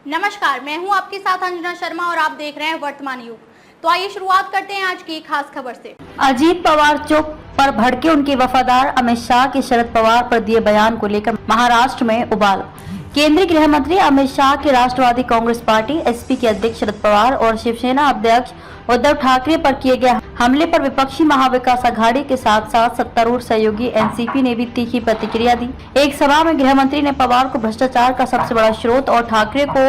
नमस्कार, मैं हूं आपके साथ अंजना शर्मा और आप देख रहे हैं वर्तमान युग। तो आइए शुरुआत करते हैं आज की खास खबर से। अजीत पवार चौक पर भड़के उनके वफादार अमित शाह के शरद पवार पर दिए बयान को लेकर महाराष्ट्र में उबाल। केंद्रीय गृह मंत्री अमित शाह के राष्ट्रवादी कांग्रेस पार्टी एसपी के अध्यक्ष शरद पवार और शिवसेना अध्यक्ष उद्धव ठाकरे पर किए गए हमले पर विपक्षी महाविकास अघाड़ी के साथ साथ सत्तारूढ़ सहयोगी एनसीपी ने भी तीखी प्रतिक्रिया दी। एक सभा में गृह मंत्री ने पवार को भ्रष्टाचार का सबसे बड़ा स्रोत और ठाकरे को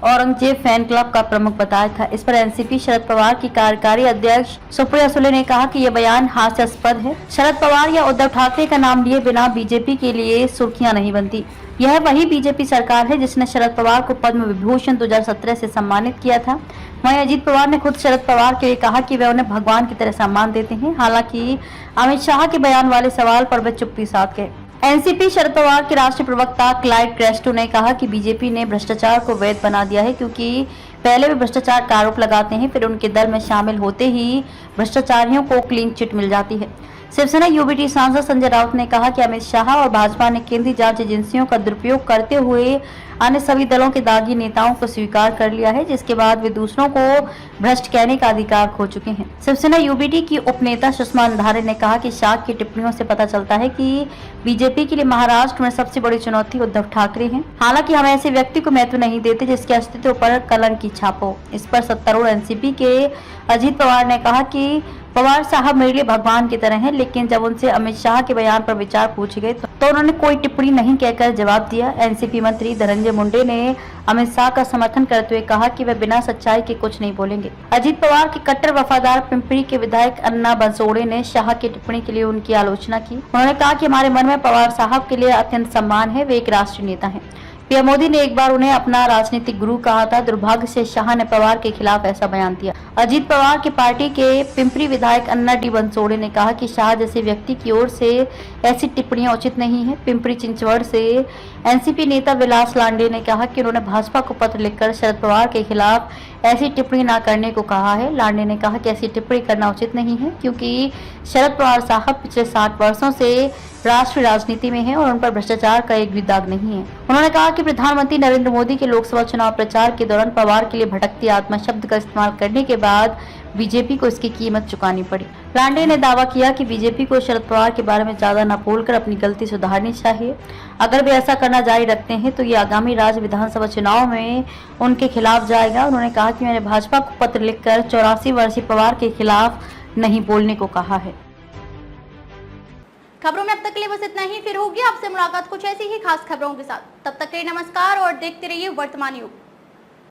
औरंगजेब फैन क्लब का प्रमुख बताया था। इस पर एनसीपी शरद पवार की कार्यकारी अध्यक्ष सुप्रिया सुले ने कहा कि यह बयान हास्यास्पद है। शरद पवार या उद्धव ठाकरे का नाम लिए बिना बीजेपी के लिए सुर्खियां नहीं बनती। यह वही बीजेपी सरकार है जिसने शरद पवार को पद्म विभूषण 2017 से सम्मानित किया था। वहीं अजीत पवार ने खुद शरद पवार के लिए कहा कि वे उन्हें भगवान की तरह सम्मान देते हैं। हालांकि अमित शाह के बयान वाले सवाल पर वे चुप्पी साध गए। एनसीपी शरद पवार के राष्ट्रीय प्रवक्ता क्लाइड क्रेस्टो ने कहा कि बीजेपी ने भ्रष्टाचार को वैध बना दिया है, क्योंकि पहले वे भ्रष्टाचार का आरोप लगाते हैं, फिर उनके दल में शामिल होते ही भ्रष्टाचारियों को क्लीन चिट मिल जाती है। शिवसेना यूबीटी सांसद संजय राउत ने कहा कि अमित शाह और भाजपा ने केंद्रीय जांच एजेंसियों का दुरुपयोग करते हुए अन्य सभी दलों के दागी नेताओं को स्वीकार कर लिया है, जिसके बाद वे दूसरों को भ्रष्ट कहने का अधिकार खो चुके हैं। शिवसेना यूबीटी की उपनेता सुषमा अंधारे ने कहा कि शाह की टिप्पणियों से पता चलता है कि बीजेपी के लिए महाराष्ट्र में सबसे बड़ी चुनौती उद्धव ठाकरे हैं। हालांकि हम ऐसे व्यक्ति को महत्व नहीं देते जिसके अस्तित्व पर कलंक की छाप हो। इस पर सत्तारूढ़ एनसीपी के अजीत पवार ने कहा कि पवार साहब मेरे लिए भगवान की तरह हैं, लेकिन जब उनसे अमित शाह के बयान पर विचार पूछे गए तो उन्होंने कोई टिप्पणी नहीं कहकर जवाब दिया। एनसीपी मंत्री धनंजय मुंडे ने अमित शाह का समर्थन करते हुए कहा कि वे बिना सच्चाई के कुछ नहीं बोलेंगे। अजीत पवार के कट्टर वफादार पिंपरी के विधायक अन्ना बंसोड़े ने शाह की टिप्पणी के लिए उनकी आलोचना की। उन्होंने कहा कि हमारे मन में पवार साहब के लिए अत्यंत सम्मान है, वे एक राष्ट्रीय नेता हैं। पीएम मोदी ने एक बार उन्हें अपना राजनीतिक गुरु कहा था। दुर्भाग्य से शाह ने पवार के खिलाफ ऐसा बयान दिया। अजीत पवार की पार्टी के पिंपरी विधायक अन्ना डी बंसोड़े ने कहा कि शाह जैसे व्यक्ति की ओर से ऐसी टिप्पणियां उचित नहीं है। पिंपरी चिंचवड़ से एनसीपी नेता विलास लांडे ने कहा कि उन्होंने भाजपा को पत्र लिखकर शरद पवार के खिलाफ ऐसी टिप्पणी न करने को कहा है। लांडे ने कहा कि ऐसी टिप्पणी करना उचित नहीं है, क्योंकि शरद पवार साहब पिछले 60 वर्षों से राष्ट्रीय राजनीति में है और उन पर भ्रष्टाचार का एक भी दाग नहीं है। उन्होंने कहा कि प्रधानमंत्री नरेंद्र मोदी के लोकसभा चुनाव प्रचार के दौरान पवार के लिए भटकती आत्मा शब्द का इस्तेमाल करने के बाद बीजेपी को इसकी कीमत चुकानी पड़ी। लांडे ने दावा किया कि बीजेपी को शरद पवार के बारे में ज्यादा न बोलकर अपनी गलती सुधारनी चाहिए। अगर वे ऐसा करना जारी रखते हैं तो ये आगामी राज्य विधानसभा चुनाव में उनके खिलाफ जाएगा। उन्होंने कहा कि मैंने भाजपा को पत्र लिखकर 84 वर्षीय पवार के खिलाफ नहीं बोलने को कहा है। खबरों में अब तक के लिए बस इतना ही। फिर होगी आपसे मुलाकात कुछ ऐसी ही खास खबरों के साथ। तब तक के लिए नमस्कार और देखते रहिए वर्तमान युग।